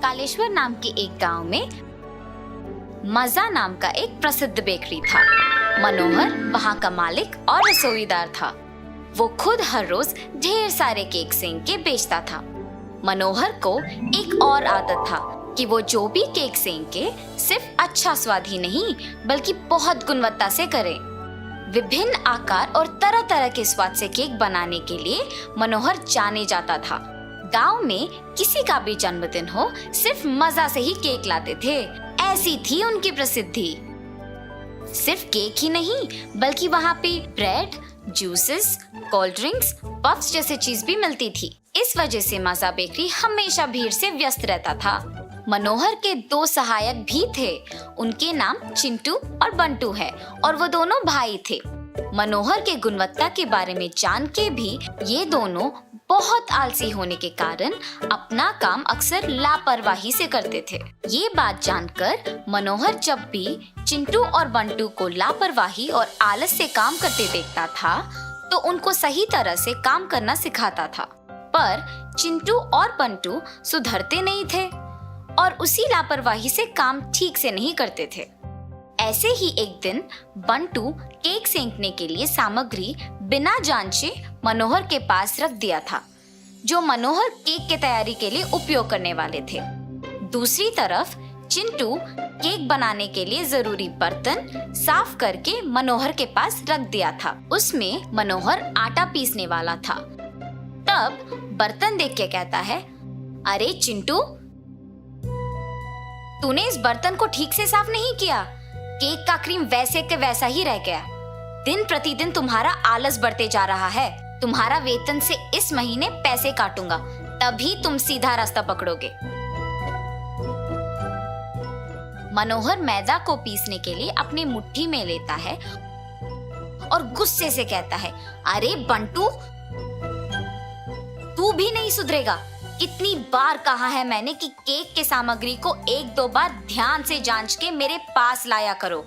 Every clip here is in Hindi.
कालेश्वर नाम के एक गांव में मजा नाम का एक प्रसिद्ध बेकरी था। मनोहर वहां का मालिक और रसोईदार था। वो खुद हर रोज ढेर सारे केक सेंक के बेचता था। मनोहर को एक और आदत था कि वो जो भी केक सेंके सिर्फ अच्छा स्वाद ही नहीं बल्कि बहुत गुणवत्ता से करे। विभिन्न आकार और तरह तरह के स्वाद से केक बनाने के लिए मनोहर जाने जाता था। गांव में किसी का भी जन्मदिन हो सिर्फ मजा से ही केक लाते थे, ऐसी थी उनकी प्रसिद्धि। सिर्फ केक ही नहीं बल्कि वहाँ पे bread, juices, cold drinks, puffs जैसे चीज भी मिलती थी। इस वजह से मजा बेकरी हमेशा भीड़ से व्यस्त रहता था। मनोहर के 2 सहायक भी थे। उनके नाम चिंटू और बंटू है और वो दोनों भाई थे। मनोहर के गुणवत्ता के बारे में जान के भी ये दोनों बहुत आलसी होने के कारण अपना काम अक्सर लापरवाही से करते थे। ये बात जानकर मनोहर जब भी चिंटू और बंटू को लापरवाही और आलस से काम करते देखता था तो उनको सही तरह से काम करना सिखाता था। पर चिंटू और बंटू सुधरते नहीं थे और उसी लापरवाही से काम ठीक से नहीं करते थे। ऐसे ही एक दिन बंटू केक सेंकने के लिए सामग्री बिना जांचे मनोहर के पास रख दिया था, जो मनोहर केक की तैयारी के लिए उपयोग करने वाले थे। दूसरी तरफ चिंटू केक बनाने के लिए जरूरी बर्तन साफ करके मनोहर के पास रख दिया था। उसमें मनोहर आटा पीसने वाला था। तब बर्तन देख के कहता है, अरे चिंटू, तूने इस बर्तन को ठीक से साफ नहीं किया। केक का क्रीम वैसे के वैसा ही रह गया। दिन प्रतिदिन तुम्हारा आलस बढ़ते जा रहा है। तुम्हारा वेतन से इस महीने पैसे काटूंगा, तभी तुम सीधा रास्ता पकड़ोगे। मनोहर मैदा को पीसने के लिए अपनी मुट्ठी में लेता है और गुस्से से कहता है, अरे बंटू, तू भी नहीं सुधरेगा। कितनी बार कहा है मैंने कि केक के सामग्री को 1-2 बार ध्यान से जांच के मेरे पास लाया करो।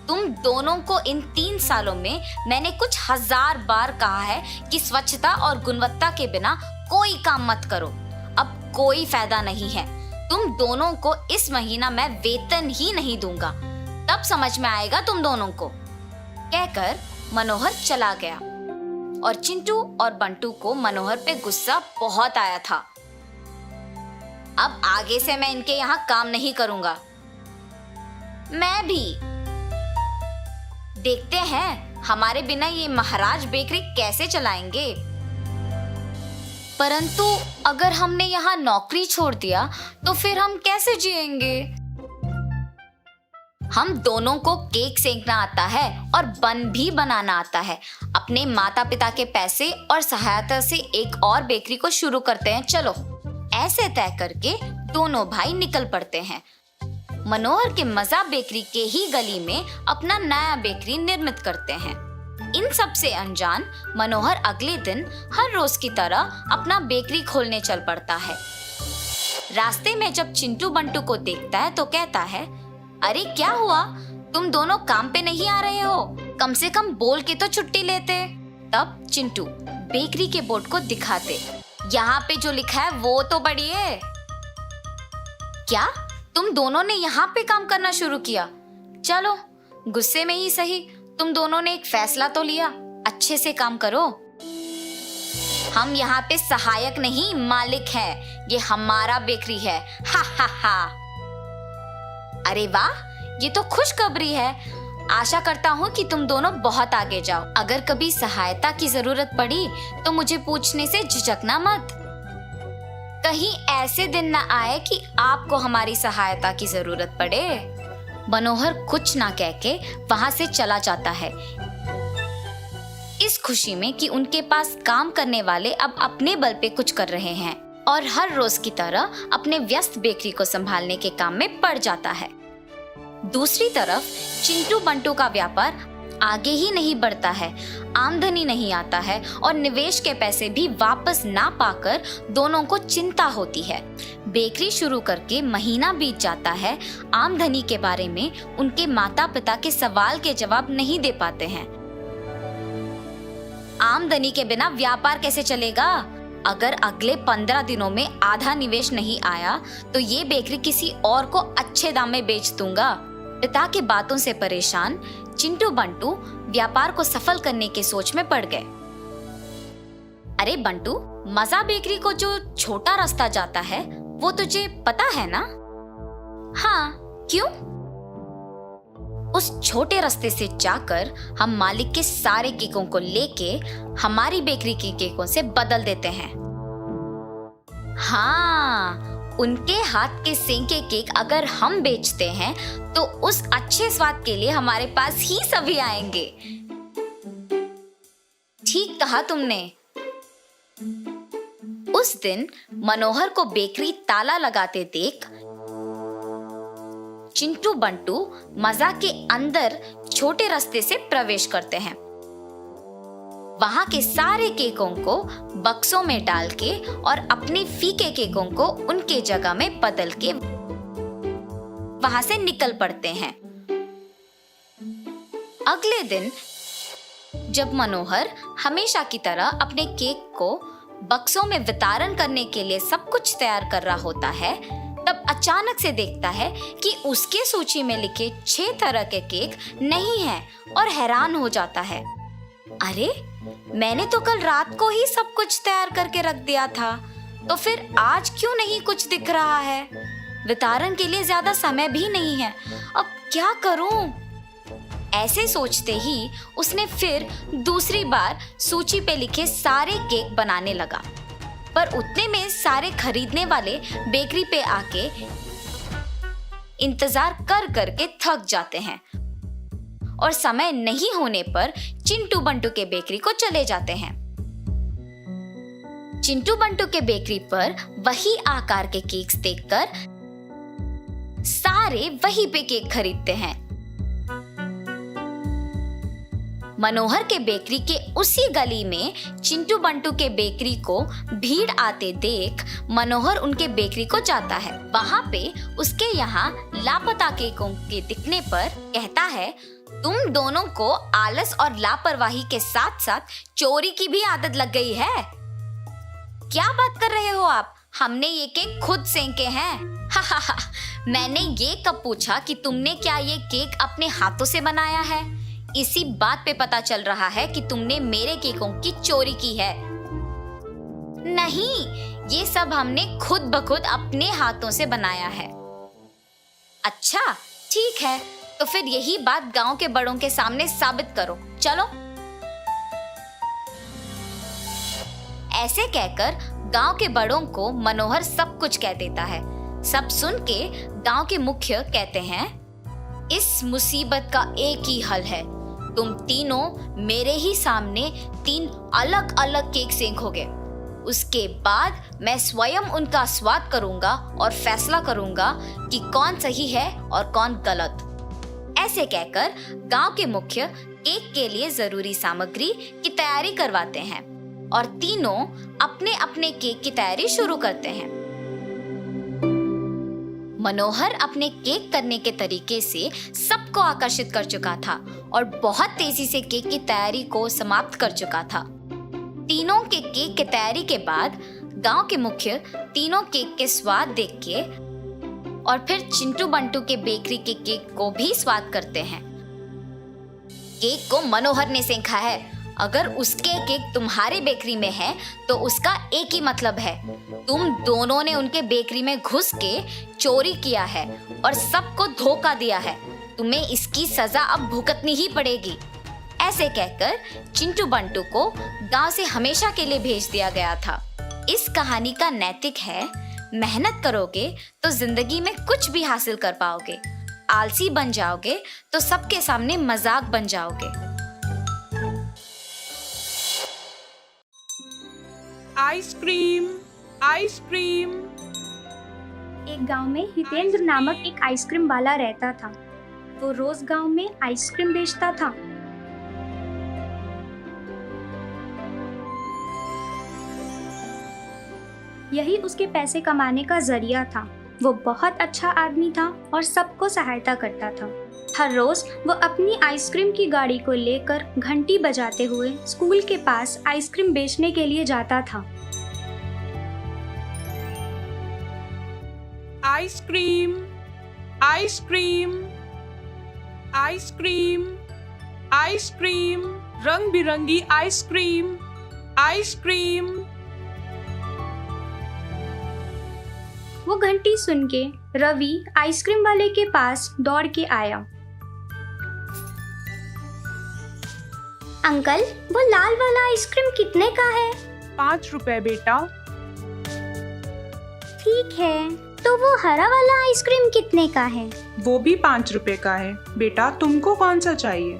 तुम दोनों को इन 3 सालों में मैंने कुछ 1000 बार कहा है कि स्वच्छता और गुणवत्ता के बिना कोई काम मत करो। अब कोई फायदा नहीं है। तुम दोनों को इस महीना मैं वेतन ही नहीं दूंगा, तब समझ में आएगा तुम दोनों को। कहकर मनोहर चला गया और चिंटू और बंटू को मनोहर पे गुस्सा बहुत आया था। अब आगे से मैं इनके यहाँ काम नहीं करूंगा। मैं भी। देखते हैं हमारे बिना ये महाराज बेकरी कैसे चलाएंगे। परंतु अगर हमने यहाँ नौकरी छोड़ दिया तो फिर हम कैसे जिएंगे? हम दोनों को केक सेंकना आता है और बन भी बनाना आता है। अपने माता पिता के पैसे और सहायता से एक और बेकरी को शुरू करते हैं, चलो। ऐसे तय करके दोनों भाई निकल पड़ते हैं। मनोहर के मजा बेकरी के ही गली में अपना नया बेकरी निर्मित करते हैं। इन सब से अनजान मनोहर अगले दिन हर रोज की तरह अपना बेकरी खोलने चल पड़ता है। रास्ते में जब चिंटू बंटू को देखता है तो कहता है, अरे क्या हुआ, तुम दोनों काम पे नहीं आ रहे हो? कम से कम बोल के तो छुट्टी लेते। तब चिंटू बेकरी के बोर्ड को दिखाते, यहाँ पे जो लिखा है वो तो पढ़िए। क्या तुम दोनों ने यहाँ पे काम करना शुरू किया? चलो, गुस्से में ही सही, तुम दोनों ने एक फैसला तो लिया, अच्छे से काम करो। हम यहाँ पे सहायक नहीं मालिक हैं, ये हमारा बेकरी है। हा हा हा। अरे वाह, ये तो खुशखबरी है। आशा करता हूँ कि तुम दोनों बहुत आगे जाओ। अगर कभी सहायता की जरूरत पड़ी तो मुझे पूछने से झिझकना मत। कहीं ऐसे दिन ना आए कि आपको हमारी सहायता की जरूरत पड़े। मनोहर कुछ ना कह के वहां से चला जाता है, इस खुशी में कि उनके पास काम करने वाले अब अपने बल पे कुछ कर रहे हैं और हर रोज की तरह अपने व्यस्त बेकरी को संभालने के काम में पड़ जाता है। दूसरी तरफ चिंटू बंटू का व्यापार आगे ही नहीं बढ़ता है, आमदनी नहीं आता है और निवेश के पैसे भी वापस ना पाकर दोनों को चिंता होती है। बेकरी शुरू करके महीना बीत जाता है, आमदनी के बारे में उनके माता पिता के सवाल के जवाब नहीं दे पाते हैं। आमदनी के बिना व्यापार कैसे चलेगा? अगर अगले 15 दिनों में आधा निवेश नहीं आया तो ये बेकरी किसी और को अच्छे दाम में बेच दूंगा। पिता की बातों से परेशान चिंटू बंटू व्यापार को सफल करने की सोच में पड़ गए। अरे बंटू, मजा बेकरी को जो छोटा रास्ता जाता है वो तुझे पता है ना? हाँ, क्यों? उस छोटे रास्ते से जाकर हम मालिक के सारे केकों को लेके हमारी बेकरी के केकों से बदल देते हैं। हाँ, उनके हाथ के सेंके केक अगर हम बेचते हैं तो उस अच्छे स्वाद के लिए हमारे पास ही सभी आएंगे। ठीक कहा तुमने। उस दिन मनोहर को बेकरी ताला लगाते देख चिंटू बंटू मजा के अंदर छोटे रास्ते से प्रवेश करते हैं। वहां के सारे केकों को बक्सों में डाल के और अपने फीके केकों को उनके जगह में बदल के वहां से निकल पड़ते हैं। अगले दिन जब मनोहर हमेशा की तरह अपने केक को बक्सों में वितरण करने के लिए सब कुछ तैयार कर रहा होता है, तब अचानक से देखता है कि उसके सूची में लिखे 6 तरह के केक नहीं हैं और हैरान हो जाता है। अरे, मैंने तो कल रात को ही सब कुछ तैयार करके रख दिया था, तो फिर आज क्यों नहीं कुछ दिख रहा है? वितरण के लिए ज्यादा समय भी नहीं है, अब क्या करूं? ऐसे सोचते ही उसने फिर दूसरी बार सूची पे लिखे सारे केक बनाने लगा, पर उतने में सारे खरीदने वाले बेकरी पे आके इंतजार कर करके थक जाते हैं और समय नहीं होने पर चिंटू बंटू के बेकरी को चले जाते हैं। चिंटू बंटू के बेकरी पर वही आकार के केक्स देखकर सारे वही पे केक खरीदते हैं। मनोहर के बेकरी के उसी गली में चिंटू बंटू के बेकरी को भीड़ आते देख मनोहर उनके बेकरी को जाता है। वहां पे उसके यहाँ लापता केकों के दिखने पर कहता है, तुम दोनों को आलस और लापरवाही के साथ साथ चोरी की भी आदत लग गई है। क्या बात कर रहे हो आप? हमने ये केक खुद सेंके हैं। मैंने ये कब पूछा कि तुमने क्या ये केक अपने हाथों से बनाया है? इसी बात पे पता चल रहा है कि तुमने मेरे केकों की चोरी की है। नहीं, ये सब हमने खुद ब खुद अपने हाथों से बनाया है। अच्छा, ठीक है, तो फिर यही बात गांव के बड़ों के सामने साबित करो। चलो। ऐसे कहकर गांव के बड़ों को मनोहर सब कुछ कह देता है। सब सुन के गांव के मुखिया कहते हैं, इस मुसीबत का एक ही हल है, तुम तीनों मेरे ही सामने 3 अलग अलग केक सेंकोगे। उसके बाद मैं स्वयं उनका स्वाद करूंगा और फैसला करूंगा कि कौन सही है और कौन गलत। ऐसे कहकर गांव के मुखिया केक के लिए जरूरी सामग्री की तैयारी करवाते हैं और तीनों अपने अपने केक की तैयारी शुरू करते हैं। मनोहर अपने केक करने के तरीके से सबको आकर्षित कर चुका था और बहुत तेजी से केक की तैयारी को समाप्त कर चुका था। तीनों के केक की तैयारी के बाद गांव के मुखिया तीनों केक के स्वाद देख के और फिर चिंटू बंटू के बेकरी के केक को भी स्वाद करते हैं। केक को मनोहर ने सेंका है। अगर उसके केक तुम्हारे बेकरी में है तो उसका एक ही मतलब है, तुम दोनों ने उनके बेकरी में घुस के चोरी किया है और सबको धोखा दिया है। तुम्हें इसकी सजा अब भुगतनी ही पड़ेगी। ऐसे कहकर चिंटू बंटू को गांव से हमेशा के लिए भेज दिया गया था। इस कहानी का नैतिक है, मेहनत करोगे तो जिंदगी में कुछ भी हासिल कर पाओगे, आलसी बन जाओगे तो सबके सामने मजाक बन जाओगे। Ice cream, ice cream. एक गांव में हितेंद्र नामक एक आइसक्रीम वाला रहता था। वो रोज गांव में आइसक्रीम बेचता था। यही उसके पैसे कमाने का जरिया था। वो बहुत अच्छा आदमी था और सबको सहायता करता था। हर रोज वो अपनी आइसक्रीम की गाड़ी को लेकर घंटी बजाते हुए स्कूल के पास आइसक्रीम बेचने के लिए जाता था। आइसक्रीम, आइसक्रीम, आइसक्रीम, आइसक्रीम, रंग बिरंगी आइसक्रीम, आइसक्रीम। वो घंटी सुन के रवि आइसक्रीम वाले के पास दौड़ के आया। अंकल, वो लाल वाला आइसक्रीम कितने का है? 5 रुपए बेटा। ठीक है, तो वो हरा वाला आइसक्रीम कितने का है? वो भी 5 रुपए का है। बेटा तुमको कौन सा चाहिए?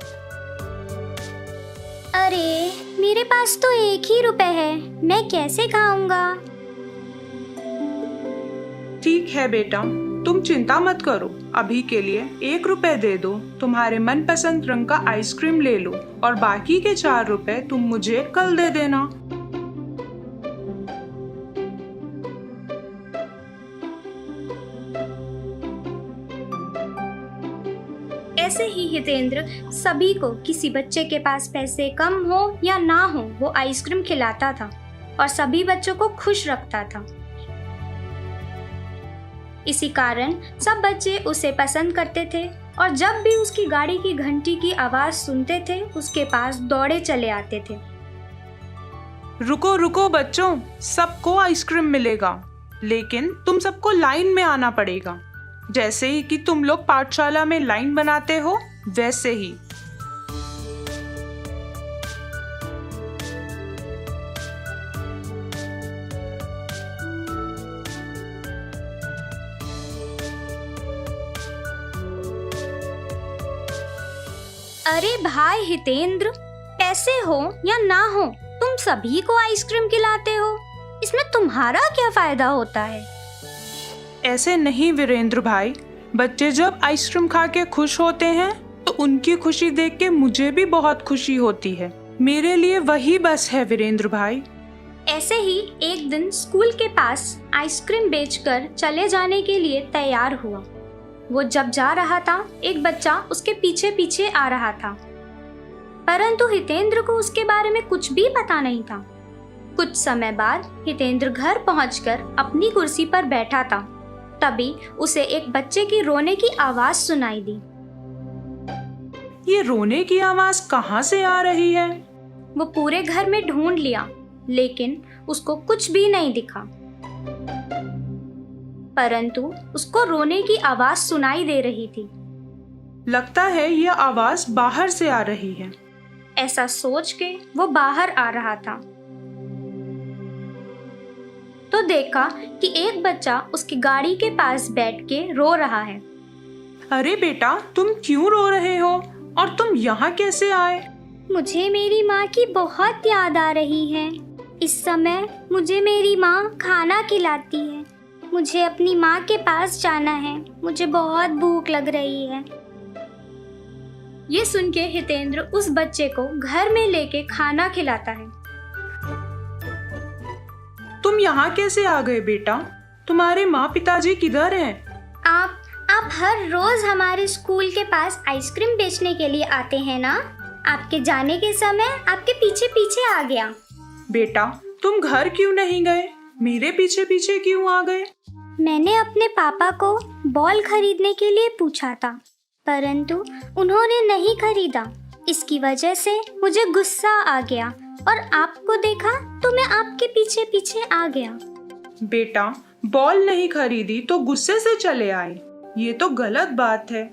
अरे, मेरे पास तो 1 ही रुपए है, मैं कैसे खाऊंगा? ठीक है बेटा, तुम चिंता मत करो, अभी के लिए 1 रुपए दे दो, तुम्हारे मनपसंद रंग का आइसक्रीम ले लो और बाकी के 4 रुपए तुम मुझे कल दे देना। ऐसे ही हितेंद्र सभी को, किसी बच्चे के पास पैसे कम हो या ना हो, वो आइसक्रीम खिलाता था और सभी बच्चों को खुश रखता था। इसी कारण सब बच्चे उसे पसंद करते थे और जब भी उसकी गाड़ी की घंटी की आवाज सुनते थे, उसके पास दौड़े चले आते थे। रुको रुको बच्चों, सबको आइसक्रीम मिलेगा, लेकिन तुम सबको लाइन में आना पड़ेगा। जैसे ही कि तुम लोग पाठशाला में लाइन बनाते हो, वैसे ही। अरे भाई हितेंद्र, पैसे हो या ना हो, तुम सभी को आइसक्रीम खिलाते हो, इसमें तुम्हारा क्या फायदा होता है? ऐसे नहीं वीरेंद्र भाई, बच्चे जब आइसक्रीम खा के खुश होते हैं तो उनकी खुशी देख के मुझे भी बहुत खुशी होती है। मेरे लिए वही बस है वीरेंद्र भाई। ऐसे ही एक दिन स्कूल के पास आइसक्रीम बेचकर चले जाने के लिए तैयार हुआ। वो जब जा रहा था, एक बच्चा उसके पीछे पीछे आ रहा था, परंतु हितेंद्र को उसके बारे में कुछ भी पता नहीं था। कुछ समय बाद हितेंद्र घर पहुंचकर अपनी कुर्सी पर बैठा था, तभी उसे एक बच्चे की रोने की आवाज सुनाई दी। ये रोने की आवाज कहाँ से आ रही है? वो पूरे घर में ढूंढ लिया, लेकिन उसको कुछ भी नहीं दिखा, परंतु उसको रोने की आवाज सुनाई दे रही थी। लगता है यह आवाज बाहर से आ रही है। ऐसा सोच के वो बाहर आ रहा था तो देखा कि एक बच्चा उसकी गाड़ी के पास बैठ के रो रहा है। अरे बेटा, तुम क्यों रो रहे हो और तुम यहाँ कैसे आए? मुझे मेरी माँ की बहुत याद आ रही है। इस समय मुझे मेरी माँ खाना खिलाती है। मुझे अपनी माँ के पास जाना है, मुझे बहुत भूख लग रही है। ये सुन के हितेंद्र उस बच्चे को घर में लेके खाना खिलाता है। तुम यहाँ कैसे आ गए बेटा? तुम्हारे माँ पिताजी किधर हैं? आप हर रोज हमारे स्कूल के पास आइसक्रीम बेचने के लिए आते हैं ना? आपके जाने के समय आपके पीछे पीछे आ गया। बेटा, तुम घर क्यों नहीं गए? मेरे पीछे पीछे क्यों आ गए? मैंने अपने पापा को बॉल खरीदने के लिए पूछा था, परंतु उन्होंने नहीं खरीदा। इसकी वजह से मुझे गुस्सा आ गया और आपको देखा तो मैं आपके पीछे पीछे आ गया। बेटा, बॉल नहीं खरीदी तो गुस्से से चले आए, ये तो गलत बात है।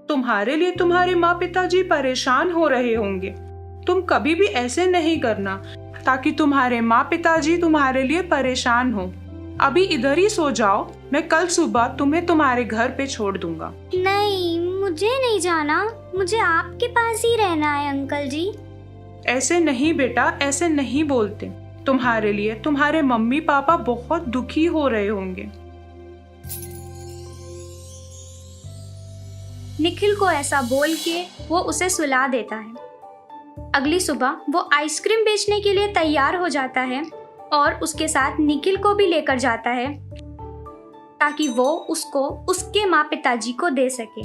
तुम्हारे लिए तुम्हारे माँ पिताजी परेशान हो रहे होंगे। तुम कभी भी ऐसे नहीं करना ताकि तुम्हारे माँ पिताजी तुम्हारे लिए परेशान हो। अभी इधर ही सो जाओ, मैं कल सुबह तुम्हें तुम्हारे घर पे छोड़ दूंगा। नहीं, मुझे नहीं जाना, मुझे आपके पास ही रहना है अंकल जी। ऐसे नहीं बेटा, ऐसे नहीं बोलते। तुम्हारे लिए तुम्हारे मम्मी पापा बहुत दुखी हो रहे होंगे। निखिल को ऐसा बोल के वो उसे सुला देता है। अगली सुबह वो आइसक्रीम बेचने के लिए तैयार हो जाता है और उसके साथ निखिल को भी लेकर जाता है ताकि वो उसको उसके माँ पिताजी को दे सके।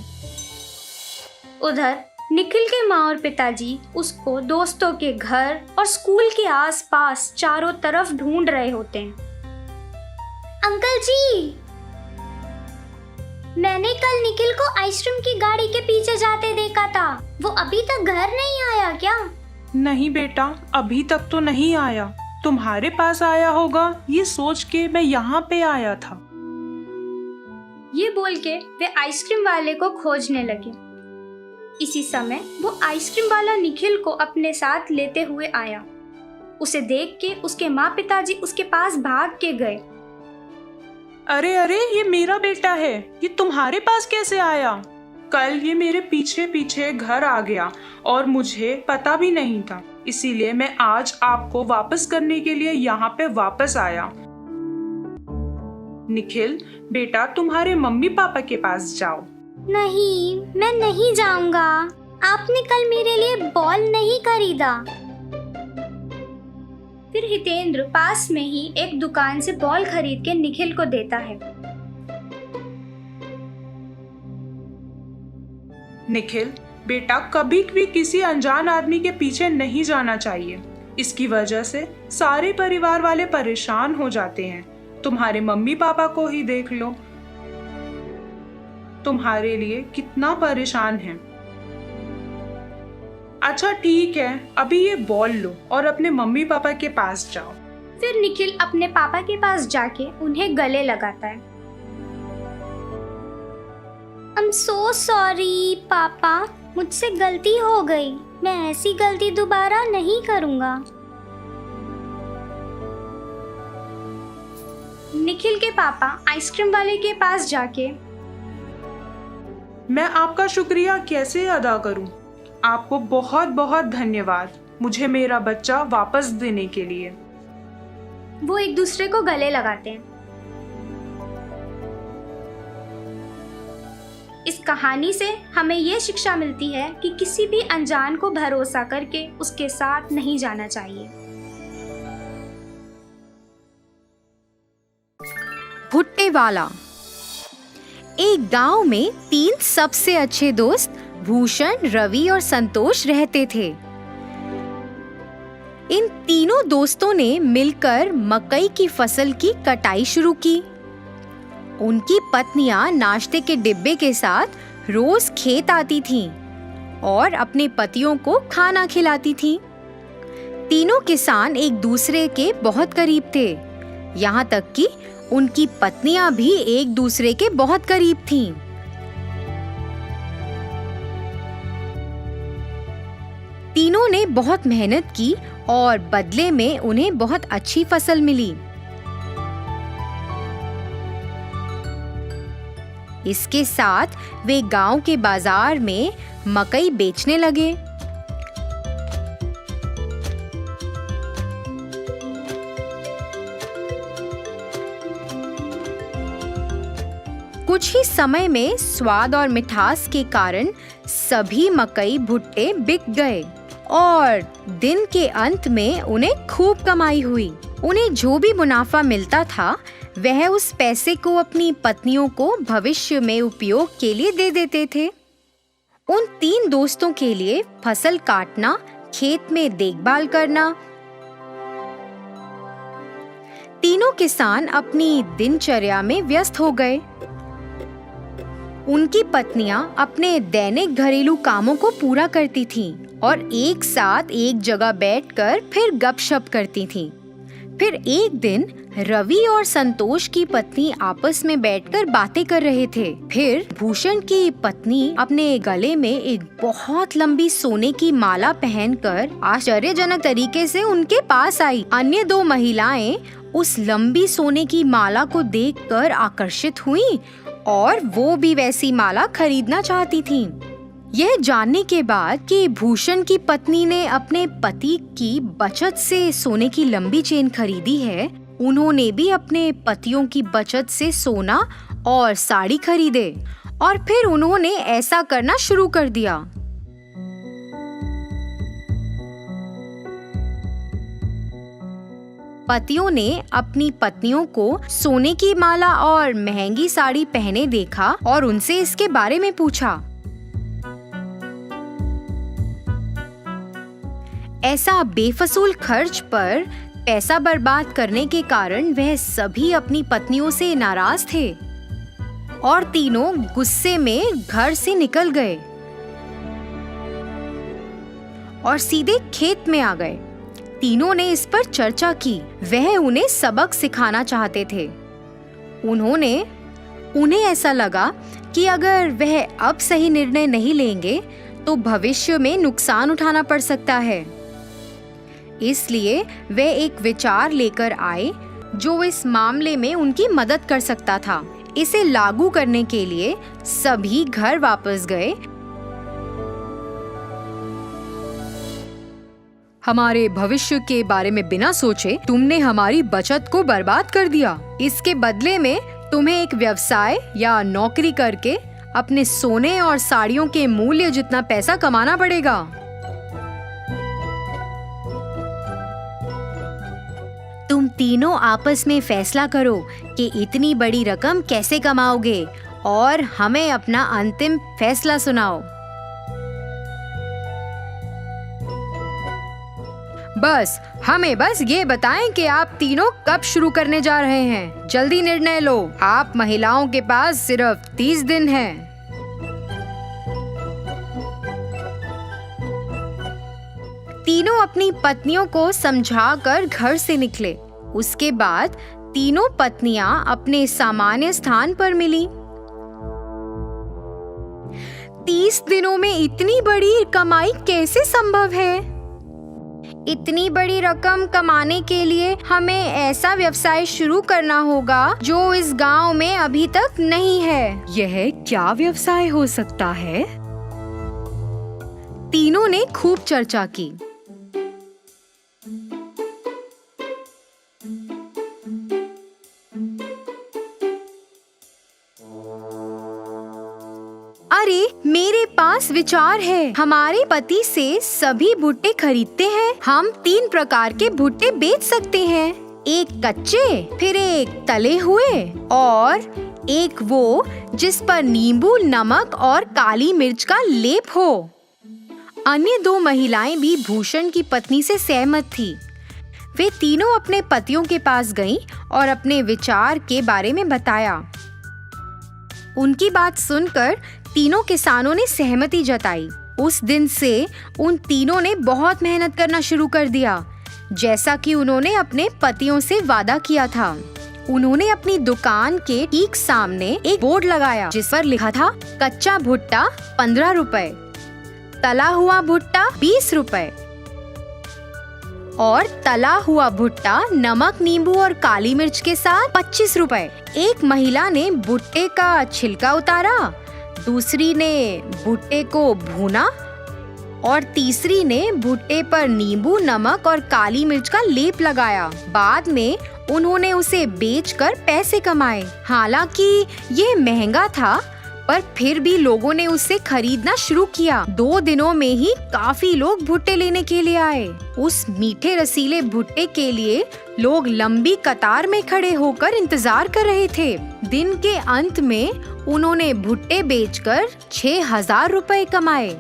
उधर निखिल के माँ और पिताजी उसको दोस्तों के घर और स्कूल के आसपास चारों तरफ ढूंढ रहे होते हैं। अंकल जी, मैंने कल निखिल को आइसक्रीम की गाड़ी के पीछे जाते देखा था। वो अभी तक घर नहीं आया क्या? नहीं बेटा, अभी तक तो नहीं आया। तुम्हारे पास आया होगा ये सोच के मैं यहाँ पे आया था। ये बोल के वे आइसक्रीम वाले को खोजने लगे। इसी समय वो आइसक्रीम वाला निखिल को अपने साथ लेते हुए आया। उसे देख के उसके माँ पिताजी उसके पास भाग के गए। अरे अरे, ये मेरा बेटा है, ये तुम्हारे पास कैसे आया? कल ये मेरे पीछे पीछे घर आ गया और मुझे पता भी नहीं था, इसीलिए मैं आज आपको वापस करने के लिए यहाँ पे वापस आया। निखिल बेटा, तुम्हारे मम्मी पापा के पास जाओ। नहीं, मैं नहीं जाऊंगा। आपने कल मेरे लिए बॉल नहीं खरीदा। फिर हितेंद्र पास में ही एक दुकान से बॉल खरीद के निखिल को देता है। निखिल बेटा, कभी भी किसी अनजान आदमी के पीछे नहीं जाना चाहिए। इसकी वजह से सारे परिवार वाले परेशान हो जाते हैं। तुम्हारे मम्मी पापा को ही देख लो, तुम्हारे लिए कितना परेशान है। अच्छा ठीक है, अभी ये बॉल लो और अपने मम्मी पापा के पास जाओ। फिर निखिल अपने पापा के पास जाके उन्हें गले लगाता है। I'm so sorry पापा, मुझसे गलती हो गई। मैं ऐसी गलती दोबारा नहीं करूँगा। निखिल के पापा आइसक्रीम वाले के पास जाके, मैं आपका शुक्रिया कैसे अदा करूं? आपको बहुत बहुत धन्यवाद मुझे मेरा बच्चा वापस देने के लिए। वो एक दूसरे को गले लगाते हैं। इस कहानी से हमें ये शिक्षा मिलती है कि किसी भी अनजान को भरोसा करके उसके साथ नहीं जाना चाहिए। भुट्टे वाला। एक गांव में 3 सबसे अच्छे दोस्त भूषण, रवि और संतोष रहते थे। इन तीनों दोस्तों ने मिलकर मकई की फसल की कटाई शुरू की। उनकी पत्नियां नाश्ते के डिब्बे के साथ रोज खेत आती थीं और अपने पतियों को खाना खिलाती थीं। तीनों किसान एक दूसरे के बहुत करीब थे, यहाँ तक कि उनकी पत्नियां भी एक दूसरे के बहुत करीब थीं। तीनों ने बहुत मेहनत की और बदले में उन्हें बहुत अच्छी फसल मिली। इसके साथ वे गांव के बाजार में मकई बेचने लगे। कुछ ही समय में स्वाद और मिठास के कारण सभी मकई भुट्टे बिक गए और दिन के अंत में उन्हें खूब कमाई हुई। उन्हें जो भी मुनाफा मिलता था वह उस पैसे को अपनी पत्नियों को भविष्य में उपयोग के लिए दे देते थे। उन 3 दोस्तों के लिए फसल काटना, खेत में देखभाल करना। तीनों किसान अपनी दिनचर्या में व्यस्त हो गए। उनकी पत्नियां अपने दैनिक घरेलू कामों को पूरा करती थीं और एक साथ एक जगह बैठकर फिर गपशप करती थीं। फिर एक दिन रवि और संतोष की पत्नी आपस में बैठकर बातें कर रहे थे। फिर भूषण की पत्नी अपने गले में एक बहुत लंबी सोने की माला पहनकर आश्चर्यजनक तरीके से उनके पास आई। अन्य 2 महिलाएं उस लंबी सोने की माला को देखकर आकर्षित हुईं और वो भी वैसी माला खरीदना चाहती थीं। यह जानने के बाद कि भूषण की पत्नी ने अपने पति की बचत से सोने की लंबी चेन खरीदी है, उन्होंने भी अपने पतियों की बचत से सोना और साड़ी खरीदे और फिर उन्होंने ऐसा करना शुरू कर दिया। पतियों ने अपनी पत्नियों को सोने की माला और महंगी साड़ी पहने देखा और उनसे इसके बारे में पूछा। ऐसा बेफजूल खर्च पर पैसा बर्बाद करने के कारण वह सभी अपनी पत्नियों से नाराज थे और तीनों गुस्से में घर से निकल गए और सीधे खेत में आ गए। तीनों ने इस पर चर्चा की। वह उन्हें सबक सिखाना चाहते थे। उन्हें ऐसा लगा कि अगर वह अब सही निर्णय नहीं लेंगे तो भविष्य में नुकसान उठाना पड़ सकता है। इसलिए वे एक विचार लेकर आए जो इस मामले में उनकी मदद कर सकता था। इसे लागू करने के लिए सभी घर वापस गए। हमारे भविष्य के बारे में बिना सोचे तुमने हमारी बचत को बर्बाद कर दिया। इसके बदले में तुम्हें एक व्यवसाय या नौकरी करके अपने सोने और साड़ियों के मूल्य जितना पैसा कमाना पड़ेगा। तुम तीनों आपस में फैसला करो कि इतनी बड़ी रकम कैसे कमाओगे और हमें अपना अंतिम फैसला सुनाओ। हमें बस ये बताएं कि आप तीनों कब शुरू करने जा रहे हैं। जल्दी निर्णय लो। आप महिलाओं के पास सिर्फ 30 दिन हैं। तीनों अपनी पत्नियों को समझाकर घर से निकले। उसके बाद तीनों पत्नियां अपने सामान्य स्थान पर मिली। 30 दिनों में इतनी बड़ी कमाई कैसे संभव है? इतनी बड़ी रकम कमाने के लिए हमें ऐसा व्यवसाय शुरू करना होगा जो इस गांव में अभी तक नहीं है। यह क्या व्यवसाय हो सकता है? तीनों ने खूब चर्चा की। अरे मेरे पास विचार है। हमारे पति से सभी भुट्टे खरीदते हैं। हम 3 प्रकार के भुट्टे बेच सकते हैं। एक कच्चे, फिर एक तले हुए और एक वो जिस पर नींबू, नमक और काली मिर्च का लेप हो। अन्य 2 महिलाएं भी भूषण की पत्नी से सहमत थी। वे तीनों अपने पतियों के पास गईं और अपने विचार के बारे में बताया। उनकी बात सुनकर तीनों किसानों ने सहमति जताई। उस दिन से उन तीनों ने बहुत मेहनत करना शुरू कर दिया, जैसा कि उन्होंने अपने पतियों से वादा किया था। उन्होंने अपनी दुकान के ठीक सामने एक बोर्ड लगाया जिस पर लिखा था कच्चा भुट्टा 15 रुपए, तला हुआ भुट्टा 20 रुपए और तला हुआ भुट्टा नमक, नींबू और काली मिर्च के साथ 25 रुपए। एक महिला ने भुट्टे का छिलका उतारा, दूसरी ने भुट्टे को भूना और तीसरी ने भुट्टे पर नींबू, नमक और काली मिर्च का लेप लगाया। बाद में उन्होंने उसे बेचकर पैसे कमाए। हालांकि यह महंगा था, पर फिर भी लोगों ने उसे खरीदना शुरू किया। 2 दिनों में ही काफी लोग भुट्टे लेने के लिए आए। उस मीठे रसीले भुट्टे के लिए लोग लंबी कतार में खड़े होकर इंतजार कर रहे थे। दिन के अंत में उन्होंने भुट्टे बेचकर 6000 रुपए कमाए।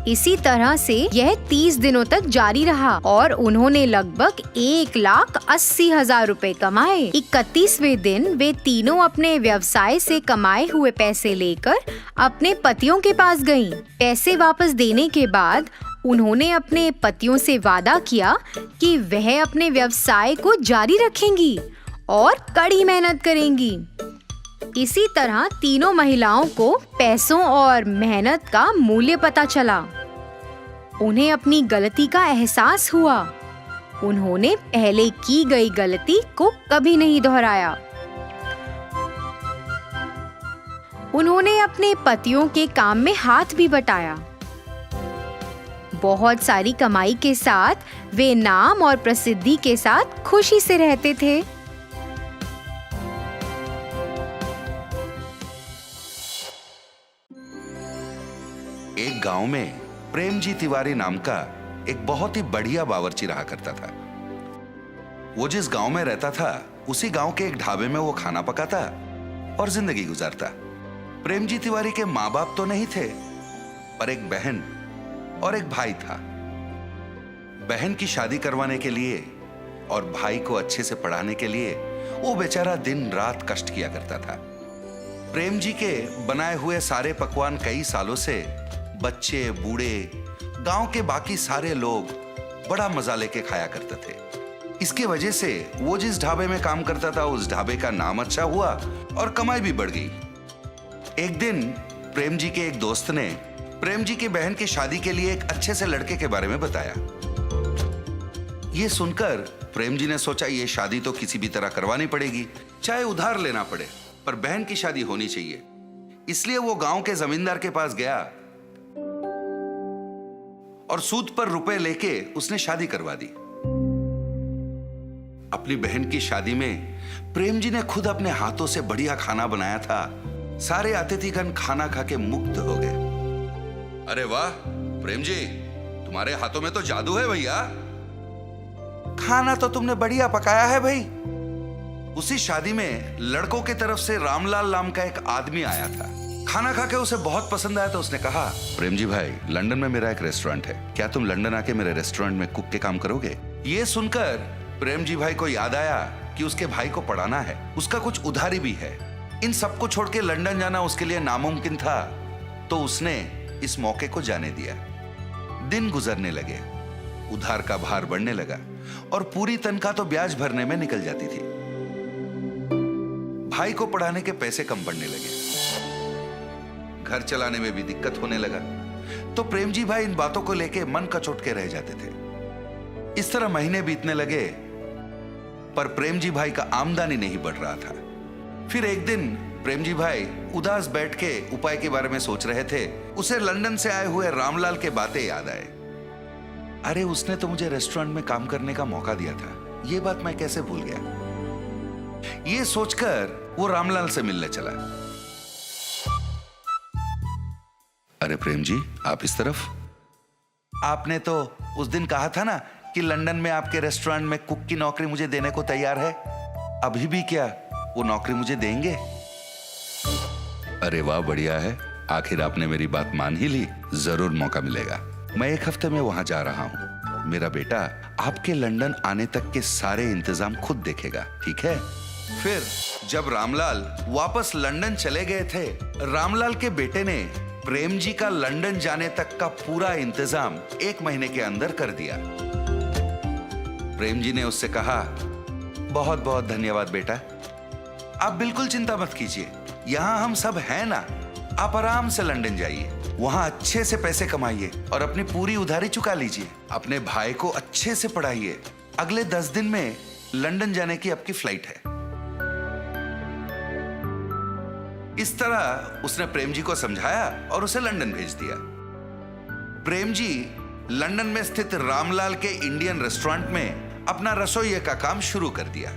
इसी तरह से यह 30 दिनों तक जारी रहा और उन्होंने लगभग 1,80,000 रुपए कमाए। 31वें दिन वे तीनों अपने व्यवसाय से कमाए हुए पैसे लेकर अपने पतियों के पास गईं। पैसे वापस देने के बाद उन्होंने अपने पतियों से वादा किया कि वह अपने व्यवसाय को जारी रखेंगी और कड़ी मेहनत करेंगी। इसी तरह तीनों महिलाओं को पैसों और मेहनत का मूल्य पता चला। उन्हें अपनी गलती का एहसास हुआ। उन्होंने पहले की गई गलती को कभी नहीं दोहराया। उन्होंने अपने पतियों के काम में हाथ भी बटाया। बहुत सारी कमाई के साथ वे नाम और प्रसिद्धि के साथ खुशी से रहते थे। एक गांव में प्रेम जी तिवारी नाम का एक बहुत ही बढ़िया बावर्ची रहा करता था। वो जिस गांव में रहता था उसी गांव के एक ढाबे में वो खाना पकाता और जिंदगी गुजारता। प्रेम जी तिवारी के माँ बाप तो नहीं थे, पर एक बहन और एक भाई था। बहन की शादी करवाने के लिए और भाई को अच्छे से पढ़ाने के लिए वो बेचारा दिन रात कष्ट किया करता था। प्रेम जी के बनाए हुए सारे पकवान कई सालों से बच्चे, बूढ़े, गांव के बाकी सारे लोग बड़ा मजा लेके खाया करते थे। इसकी वजह से वो जिस ढाबे में काम करता था उस ढाबे का नाम अच्छा हुआ और कमाई भी बढ़ गई। एक दिन प्रेम जी के एक दोस्त ने प्रेम जी की बहन की शादी के लिए एक अच्छे से लड़के के बारे में बताया। ये सुनकर प्रेम जी ने सोचा ये शादी तो किसी भी तरह करवानी पड़ेगी, चाहे उधार लेना पड़े, पर बहन की शादी होनी चाहिए। इसलिए वो गांव के जमींदार के पास गया और सूद पर रुपए लेके उसने शादी करवा दी। अपनी बहन की शादी में प्रेम जी ने खुद अपने हाथों से बढ़िया खाना बनाया था। सारे अतिथिगण खाना खा के मुग्ध हो गए। अरे वाह प्रेम जी, तुम्हारे हाथों में तो जादू है भैया। खाना तो तुमने बढ़िया पकाया है भाई। उसी शादी में लड़कों की तरफ से रामलाल नाम का एक आदमी आया था। खाना खा के उसे बहुत पसंद आया तो उसने कहा, प्रेम जी भाई, लंदन में मेरा एक रेस्टोरेंट है, क्या तुम लंदन आके मेरे रेस्टोरेंट में कुक के काम करोगे? ये सुनकर प्रेम जी भाई को याद आया कि उसके भाई को पढ़ाना है, उसका कुछ उधारी भी है। इन सबको छोड़ के लंदन जाना उसके लिए नामुमकिन था, तो उसने इस मौके को जाने दिया। दिन गुजरने लगे, उधार का भार बढ़ने लगा और पूरी तनख्वाह तो ब्याज भरने में निकल जाती थी। भाई को पढ़ाने के पैसे कम पड़ने लगे, घर चलाने में भी दिक्कत होने लगा, तो प्रेम जी भाई इन बातों को लेके मन कचोट के रह जाते थे। इस तरह महीने बीतने लगे, पर प्रेम जी भाई का आमदनी नहीं बढ़ रहा था। फिर एक दिन प्रेम जी भाई उदास बैठ के उपाय के बारे में सोच रहे थे। उसे लंदन से आए हुए रामलाल के बातें याद आए। अरे उसने तो मुझे रेस्टोरेंट में काम करने का मौका दिया था, ये बात मैं कैसे भूल गया। ये सोचकर वो रामलाल से मिलने चला। अरे प्रेम जी, आप इस तरफ? आपने तो उस दिन कहा था ना कि लंदन में आपके रेस्टोरेंट में कुक की नौकरी मुझे देने को तैयार है। अभी भी क्या वो नौकरी मुझे देंगे? अरे वाह, बढ़िया है, आखिर आपने मेरी बात मान ही ली। जरूर मौका मिलेगा। मैं एक हफ्ते में वहां जा रहा हूं। मेरा बेटा आपके लंदन आने तक के सारे इंतजाम खुद देखेगा, ठीक है? फिर जब रामलाल वापस लंदन चले गए थे, रामलाल के बेटे ने प्रेम जी का लंदन जाने तक का पूरा इंतजाम 1 महीने के अंदर कर दिया। प्रेम जी ने उससे कहा, बहुत बहुत धन्यवाद बेटा, आप बिल्कुल चिंता मत कीजिए, यहाँ हम सब हैं ना। आप आराम से लंदन जाइए, वहाँ अच्छे से पैसे कमाइए और अपनी पूरी उधारी चुका लीजिए। अपने भाई को अच्छे से पढ़ाइए। अगले 10 दिन में लंदन जाने की आपकी फ्लाइट है। इस तरह उसने प्रेम जी को समझाया और उसे लंदन भेज दिया। प्रेम जी लंदन में स्थित रामलाल के इंडियन रेस्टोरेंट में अपना रसोइये का काम शुरू कर दिया।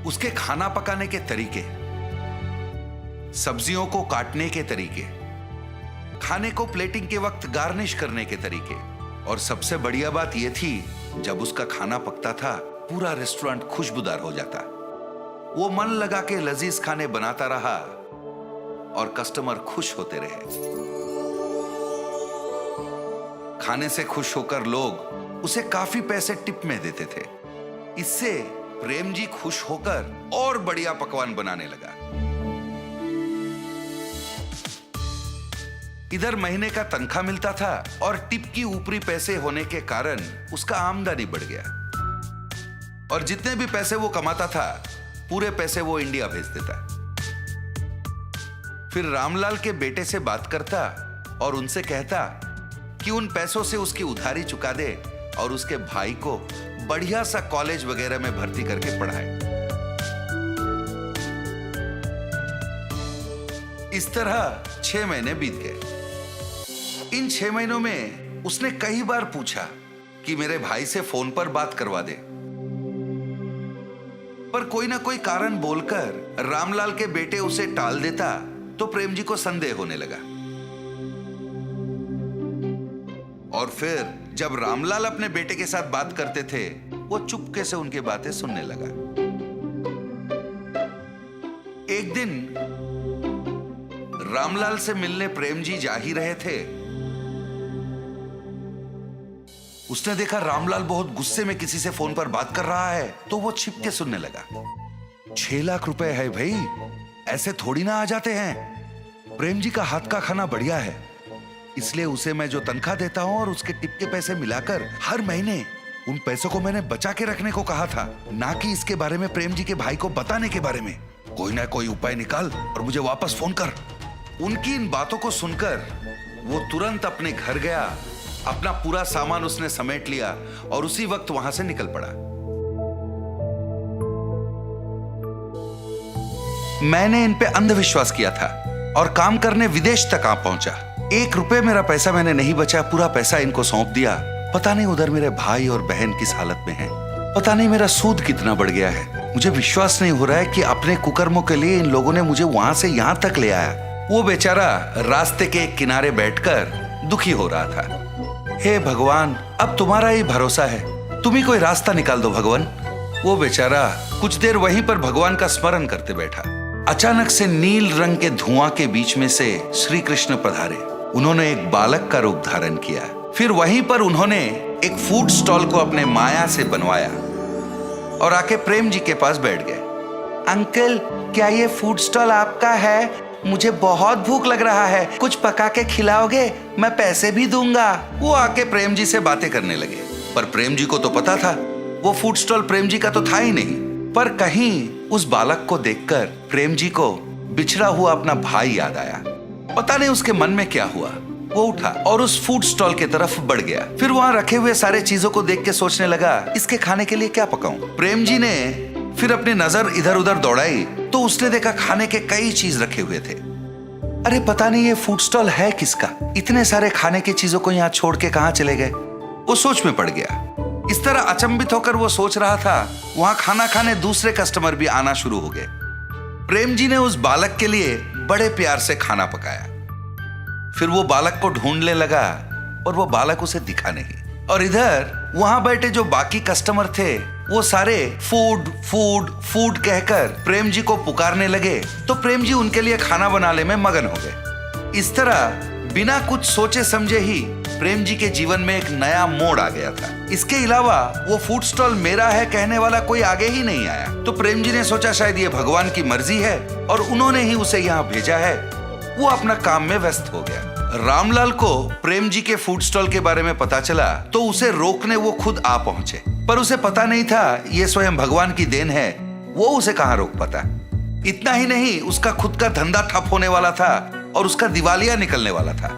उसके खाना पकाने के तरीके, सब्जियों को काटने के तरीके, खाने को प्लेटिंग के वक्त गार्निश करने के तरीके, और सबसे बढ़िया बात यह थी, जब उसका खाना पकता था पूरा रेस्टोरेंट खुशबूदार हो जाता। वो मन लगा के लजीज खाने बनाता रहा और कस्टमर खुश होते रहे। खाने से खुश होकर लोग उसे काफी पैसे टिप में देते थे। इससे प्रेम जी खुश होकर और बढ़िया पकवान बनाने लगा। इधर महीने का तनख्वाह मिलता था और टिप की ऊपरी पैसे होने के कारण उसका आमदनी बढ़ गया, और जितने भी पैसे वो कमाता था पूरे पैसे वो इंडिया भेज देता। फिर रामलाल के बेटे से बात करता और उनसे कहता कि उन पैसों से उसकी उधारी चुका दे और उसके भाई को बढ़िया सा कॉलेज वगैरह में भर्ती करके पढ़ाए। इस तरह 6 महीने बीत गए। इन 6 महीनों में उसने कई बार पूछा कि मेरे भाई से फोन पर बात करवा दे, पर कोई ना कोई कारण बोलकर रामलाल के बेटे उसे टाल देता, तो प्रेम जी को संदेह होने लगा। और फिर जब रामलाल अपने बेटे के साथ बात करते थे, वो चुपके से उनकी बातें सुनने लगा। एक दिन रामलाल से मिलने प्रेम जी जा ही रहे थे, उसने देखा रामलाल बहुत गुस्से में किसी से फोन पर बात कर रहा है, तो वो छिप के सुनने लगा। 6 लाख रुपए है भाई, ऐसे थोड़ी ना आ जाते हैं। प्रेम जी का हाथ का खाना बढ़िया है, इसलिए उसे मैं जो तनख्वाह देता हूं और उसके टिप के पैसे मिलाकर हर महीने उन पैसों को मैंने बचा के रखने को कहा था, ना कि इसके बारे में प्रेम जी के भाई को बताने के बारे में। कोई ना कोई उपाय निकाल और मुझे वापस फोन कर। उनकी इन बातों को सुनकर वो तुरंत अपने घर गया, अपना पूरा सामान उसने समेट लिया और उसी वक्त वहां से निकल पड़ा। मैंने इन पे अंधविश्वास किया था और काम करने विदेश तक आ पहुंचा। 1 रुपए मेरा पैसा मैंने नहीं बचा, पूरा पैसा इनको सौंप दिया। पता नहीं उधर मेरे भाई और बहन किस हालत में हैं। पता नहीं मेरा सूद कितना बढ़ गया है। मुझे विश्वास नहीं हो रहा है कि अपने कुकर्मों के लिए इन लोगों ने मुझे वहां से यहां तक ले आया। वो बेचारा रास्ते के एक किनारे बैठकर दुखी हो रहा था। हे भगवान, अब तुम्हारा ही भरोसा है, तुम ही कोई रास्ता निकाल दो भगवान। वो बेचारा कुछ देर वहीं पर भगवान का स्मरण करते बैठा। अचानक से नील रंग के धुआं के बीच में से श्री कृष्ण पधारे। उन्होंने एक बालक का रूप धारण किया। फिर वहीं पर उन्होंने एक फूड स्टॉल को अपने माया से बनवाया और आके प्रेम जी के पास बैठ गए। अंकल, क्या ये फूड स्टॉल आपका है? मुझे बहुत भूख लग रहा है, कुछ पका के खिलाओगे? मैं पैसे भी दूंगा। वो आके प्रेम जी से बातें करने लगे, पर प्रेम जी को तो पता था वो फूड स्टॉल प्रेम जी का तो था ही नहीं। पर कहीं उस बालक को देखकर प्रेम जी को बिछड़ा हुआ अपना भाई याद आया। पता नहीं उसके मन में क्या हुआ। वो उठा और उस फूड स्टॉल की तरफ बढ़ गया। फिर वहां रखे हुए सारे चीजों को देख के सोचने लगा, इसके खाने के लिए क्या पकाऊं? प्रेम जी ने फिर अपनी नजर इधर उधर दौड़ाई तो उसने देखा खाने के कई चीज रखे हुए थे। अरे पता नहीं ये फूड स्टॉल है किसका? इतने सारे खाने की चीजों को यहाँ छोड़ के कहाँ चले गए? वो सोच में पड़ गया। इस तरह अचंभित होकर वो सोच रहा था, वहां खाना खाने दूसरे कस्टमर भी आना शुरू हो गए। प्रेम जी ने उस बालक के लिए बड़े प्यार से खाना पकाया। फिर वो बालक को ढूंढने लगा और वो बालक उसे दिखा नहीं। और इधर वहां बैठे जो बाकी कस्टमर थे वो सारे फूड फूड फूड कहकर प्रेम जी को पुकारने लगे, तो प्रेम जी उनके लिए खाना बनाने में मगन हो गए। इस तरह बिना कुछ सोचे समझे ही प्रेम जी के जीवन में एक नया मोड़ आ गया था। इसके अलावा वो फूड स्टॉल मेरा है कहने वाला कोई आगे ही नहीं आया। तो प्रेम जी ने सोचा शायद ये भगवान की मर्जी है और उन्होंने ही उसे यहाँ भेजा है। वो अपना काम में व्यस्त हो गया। रामलाल को प्रेम जी के फूड स्टॉल के बारे में पता चला तो उसे रोकने वो खुद आ पहुंचे, पर उसे पता नहीं था ये स्वयं भगवान की देन है। वो उसे कहाँ रोक पाता। इतना ही नहीं, उसका खुद का धंधा ठप होने वाला था और उसका दिवालिया निकलने वाला था।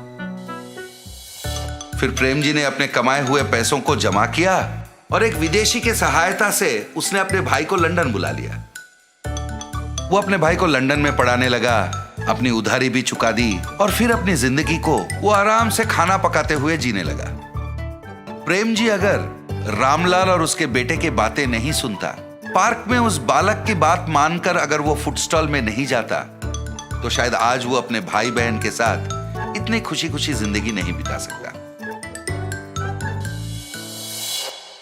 फिर प्रेम जी ने अपने कमाए हुए पैसों को जमा किया और एक विदेशी के सहायता से उसने अपने भाई को लंदन बुला लिया। वो अपने भाई को लंदन में पढ़ाने लगा, अपनी उधारी भी चुका दी और फिर अपनी जिंदगी को वो आराम से खाना पकाते हुए जीने लगा। प्रेम जी अगर रामलाल और उसके बेटे की बातें नहीं सुनता, पार्क में उस बालक की बात मानकर अगर वो फूड स्टॉल में नहीं जाता, तो शायद आज वो अपने भाई बहन के साथ इतनी खुशी खुशी जिंदगी नहीं बिता सकता।